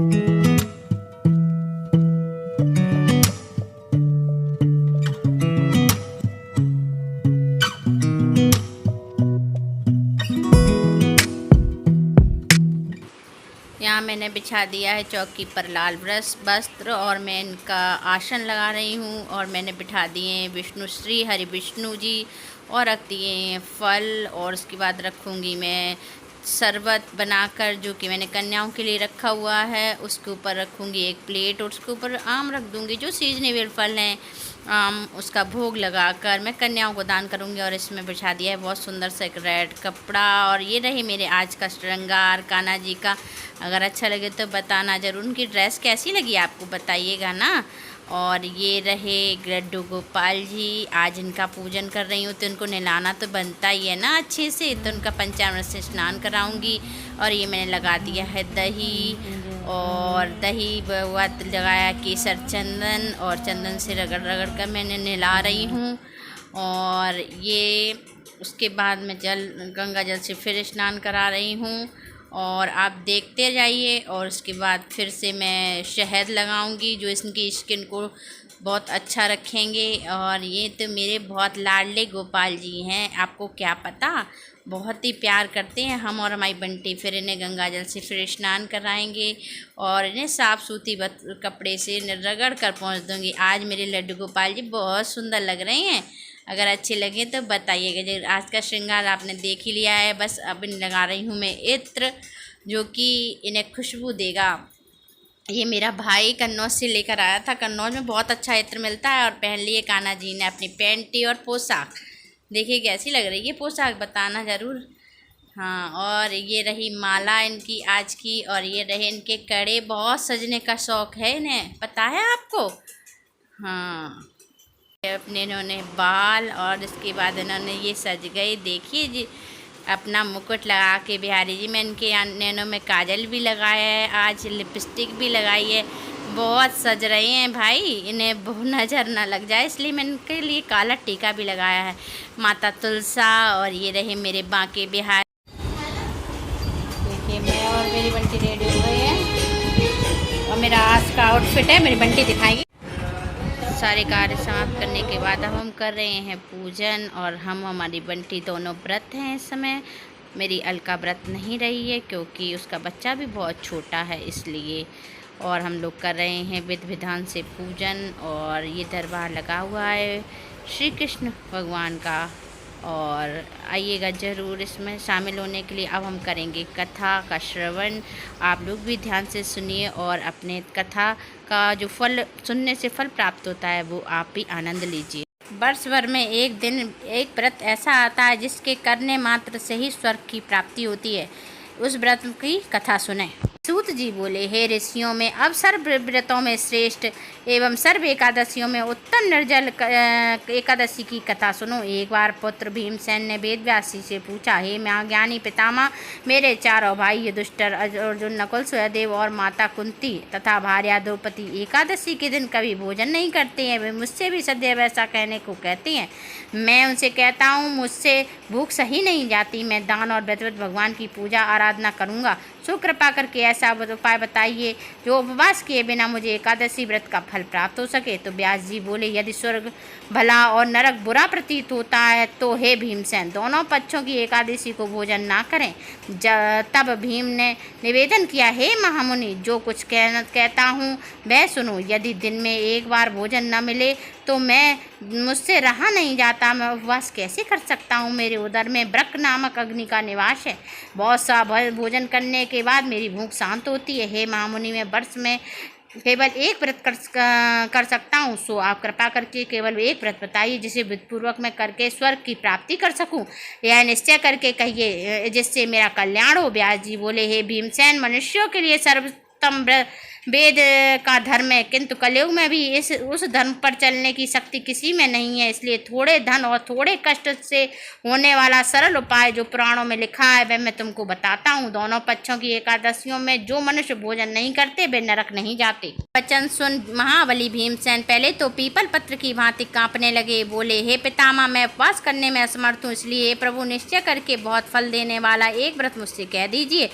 यहाँ मैंने बिछा दिया है चौकी पर लाल वस्त्र और मैं इनका आसन लगा रही हूँ। और मैंने बिठा दिए हैं विष्णु श्री हरि विष्णु जी और रख दिए हैं फल। और उसके बाद रखूँगी मैं शरबत बनाकर जो कि मैंने कन्याओं के लिए रखा हुआ है। उसके ऊपर रखूँगी एक प्लेट और उसके ऊपर आम रख दूँगी, जो सीजनेबल फल हैं आम, उसका भोग लगाकर मैं कन्याओं को दान करूँगी। और इसमें बिछा दिया है बहुत सुंदर सा एक रेड कपड़ा। और ये रही मेरे आज का श्रृंगार कान्हा जी का। अगर अच्छा लगे तो बताना ज़रूर। उनकी ड्रेस कैसी लगी आपको बताइएगा ना। और ये रहे लड्डू गोपाल जी, आज इनका पूजन कर रही हूँ तो इनको नहलाना तो बनता ही है ना अच्छे से, तो उनका पंचामृत से स्नान कराऊंगी। और ये मैंने लगा दिया है दही, और दही बाद लगाया केसर चंदन, और चंदन से रगड़ रगड़ कर मैंने नहला रही हूँ। और ये उसके बाद मैं गंगा जल से फिर स्नान करा रही हूँ। और आप देखते जाइए। और उसके बाद फिर से मैं शहद लगाऊंगी जो इनकी स्किन को बहुत अच्छा रखेंगे। और ये तो मेरे बहुत लाडले गोपाल जी हैं, आपको क्या पता, बहुत ही प्यार करते हैं हम और हमारी बंटी। फिर इन्हें गंगा जल से फिर स्नान कराएंगे और इन्हें साफ़ सूती कपड़े से रगड़ कर पहुँच दूँगी। आज मेरे लड्डू गोपाल जी बहुत सुंदर लग रहे हैं। अगर अच्छे लगे तो बताइएगा। जो आज का श्रृंगार आपने देख ही लिया है, बस अब लगा रही हूँ मैं इत्र जो कि इन्हें खुशबू देगा। ये मेरा भाई कन्नौज से लेकर आया था। कन्नौज में बहुत अच्छा इत्र मिलता है। और पहन लिए कान्हा जी ने अपनी पैंटी और पोशाक। देखिए कैसी लग रही है पोशाक, बताना ज़रूर। हाँ, और ये रही माला इनकी आज की। और ये रहे इनके कड़े, बहुत सजने का शौक़ है इन्हें, पता है आपको। हाँ, अपने इन्होंने बाल, और इसके बाद इन्होंने ये सज गए, देखिए जी अपना मुकुट लगा के। बिहारी जी मैं इनके नैनों में काजल भी लगाया है, आज लिपस्टिक भी लगाई है, बहुत सज रहे हैं भाई। इन्हें बहुत नज़र ना लग जाए इसलिए मैंने इनके लिए काला टीका भी लगाया है, माता तुलसा। और ये रहे मेरे बांके बिहार। देखिए मैं और मेरी बंटी रेडी हो गई है और मेरा आज का आउटफिट है, मेरी बंटी दिखाएगी। सारे कार्य समाप्त करने के बाद अब हम कर रहे हैं पूजन। और हम हमारी बंटी दोनों व्रत हैं इस समय। मेरी अलका व्रत नहीं रही है क्योंकि उसका बच्चा भी बहुत छोटा है इसलिए। और हम लोग कर रहे हैं विधि विधान से पूजन। और ये दरबार लगा हुआ है श्री कृष्ण भगवान का, और आइएगा ज़रूर इसमें शामिल होने के लिए। अब हम करेंगे कथा का श्रवण, आप लोग भी ध्यान से सुनिए और अपने कथा का जो फल सुनने से फल प्राप्त होता है वो आप भी आनंद लीजिए। वर्ष भर में एक दिन एक व्रत ऐसा आता है जिसके करने मात्र से ही स्वर्ग की प्राप्ति होती है। उस व्रत की कथा सुने। सूत जी बोले, हे ऋषियों में अब सर्व व्रतों में श्रेष्ठ एवं सर्व एकादशियों में उत्तम निर्जल एकादशी की कथा सुनो। एक बार पुत्र भीमसेन ने वेद व्यास से पूछा, हे माँ ज्ञानी पितामह, मेरे चारों भाई युधिष्ठिर, अर्जुन, नकुल, सहदेव और माता कुंती तथा भार्या द्रौपदी एकादशी के दिन कभी भोजन नहीं करते हैं। वे मुझसे भी सदैव ऐसा कहने को कहते हैं। मैं उनसे कहता हूँ मुझसे भूख सही नहीं जाती। मैं दान और व्रत भगवान की पूजा आराधना करूँगा। सो कृपा करके ऐसा उपाय बताइए जो उपवास किए बिना मुझे एकादशी व्रत का फल प्राप्त हो सके। तो व्यास जी बोले, यदि स्वर्ग भला और नरक बुरा प्रतीत होता है तो हे भीमसेन, दोनों पक्षों की एकादशी को भोजन ना करें। तब भीम ने निवेदन किया, हे महामुनि, जो कुछ कहता हूँ वह सुनो। यदि दिन में एक बार भोजन न मिले तो मुझसे रहा नहीं जाता। मैं उपवास कैसे कर सकता हूँ? मेरे उदर में ब्रक नामक अग्नि का निवास है। बहुत सा भोजन करने के बाद मेरी भूख शांत होती है। हे महामुनि, मैं वर्ष में केवल एक व्रत कर सकता हूँ। सो आप कृपा करके केवल एक व्रत बताइए जिसे विधिपूर्वक मैं करके स्वर्ग की प्राप्ति कर सकूँ। यह निश्चय करके कहिए जिससे मेरा कल्याण हो। व्यास जी बोले, हे भीमसेन, मनुष्यों के लिए सर्वोत्तम वेद का धर्म है, किंतु कलयुग में भी उस धर्म पर चलने की शक्ति किसी में नहीं है। इसलिए थोड़े धन और थोड़े कष्ट से होने वाला सरल उपाय जो पुराणों में लिखा है वह मैं तुमको बताता हूँ। दोनों पक्षों की एकादशियों में जो मनुष्य भोजन नहीं करते वे नरक नहीं जाते। वचन सुन महाबली भीमसेन पहले तो पीपल पत्र की भांति कांपने लगे। बोले, हे पितामह, मैं उपवास करने में असमर्थ हूँ, इसलिए हे प्रभु निश्चय करके बहुत फल देने वाला एक व्रत मुझसे कह दीजिए।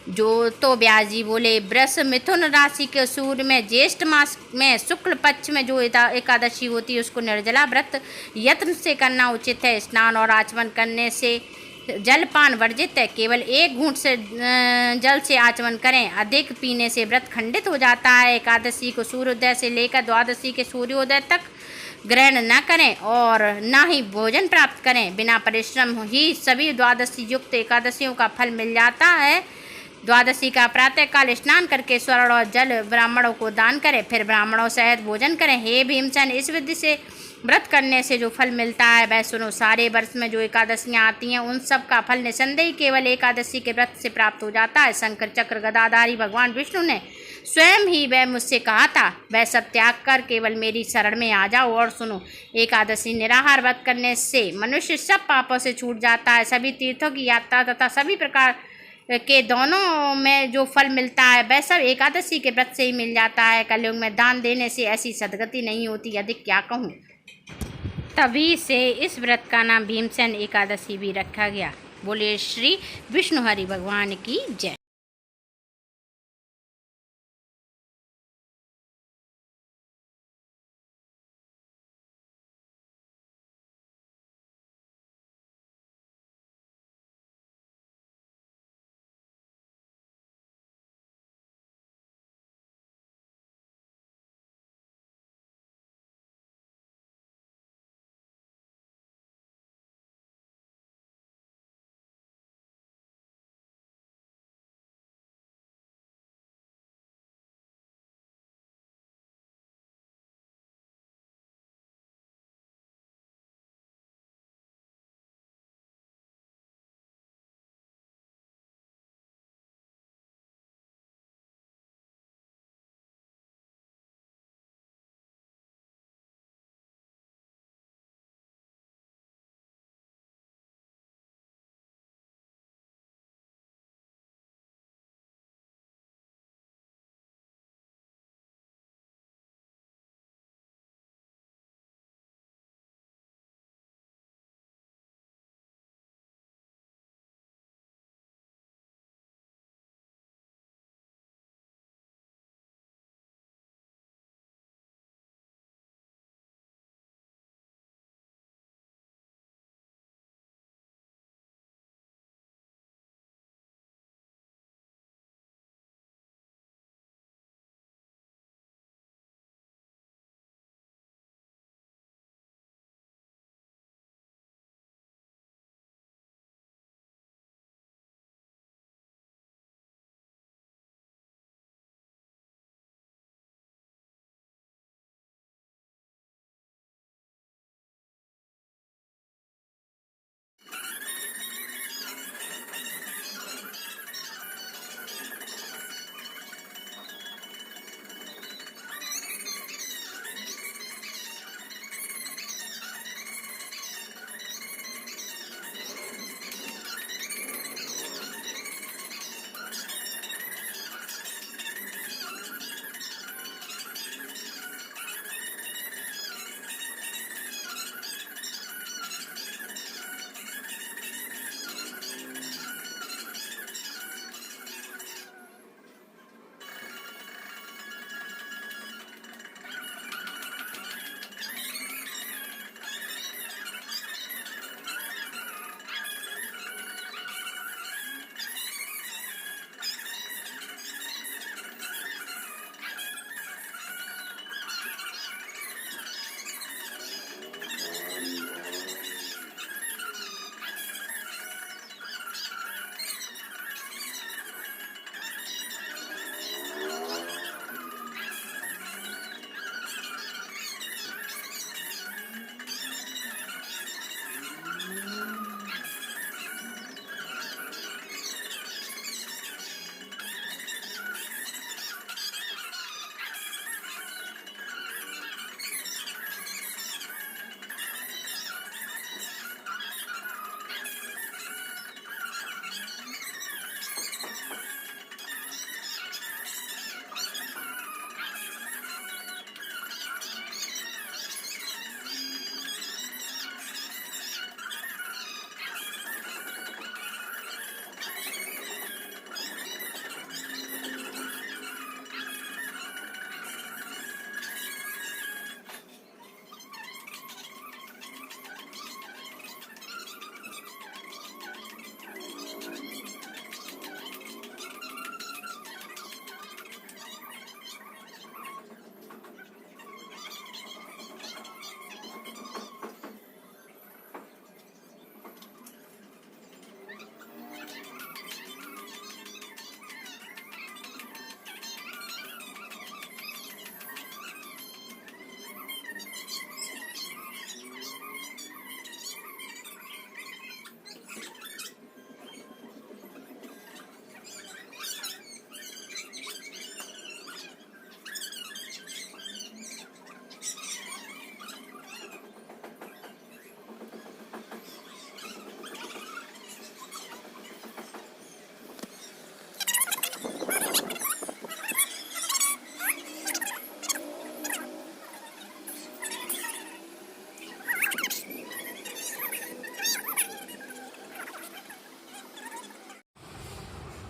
जो तो व्यास जी बोले, वृष मिथुन राशि के सूर्य में ज्येष्ठ मास में शुक्ल पक्ष में जो एकादशी होती है उसको निर्जला व्रत यत्न से करना उचित है। स्नान और आचमन करने से जलपान वर्जित है। केवल एक घूंट से जल से आचमन करें। अधिक पीने से व्रत खंडित हो जाता है। एकादशी को सूर्योदय से लेकर द्वादशी के सूर्योदय तक ग्रहण न करें और न ही भोजन प्राप्त करें। बिना परिश्रम ही सभी द्वादशी युक्त एकादशियों का फल मिल जाता है। द्वादशी का प्रातःकाल स्नान करके स्वर्ण और जल ब्राह्मणों को दान करें, फिर ब्राह्मणों सहित भोजन करें। हे भीमसेन, इस विधि से व्रत करने से जो फल मिलता है वह सुनो। सारे वर्ष में जो एकादशियाँ आती हैं उन सब का फल निसंदेह केवल एकादशी के व्रत से प्राप्त हो जाता है। शंकर चक्र गदाधारी भगवान विष्णु ने स्वयं ही वह मुझसे कहा था, वह सब त्याग कर केवल मेरी शरण में आ जाओ और सुनो। एकादशी निराहार व्रत करने से मनुष्य सब पापों से छूट जाता है। सभी तीर्थों की यात्रा तथा सभी प्रकार के दोनों में जो फल मिलता है वह सब एकादशी के व्रत से ही मिल जाता है। कलयुग में दान देने से ऐसी सदगति नहीं होती, अधिक क्या कहूँ। तभी से इस व्रत का नाम भीमसेन एकादशी भी रखा गया। बोलिए श्री विष्णु हरि भगवान की जय।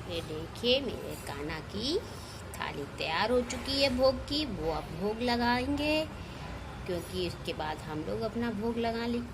ये देखिए मेरे कान्हा की थाली तैयार हो चुकी है भोग की। वो अब भोग लगाएंगे, क्योंकि उसके बाद हम लोग अपना भोग लगा लें।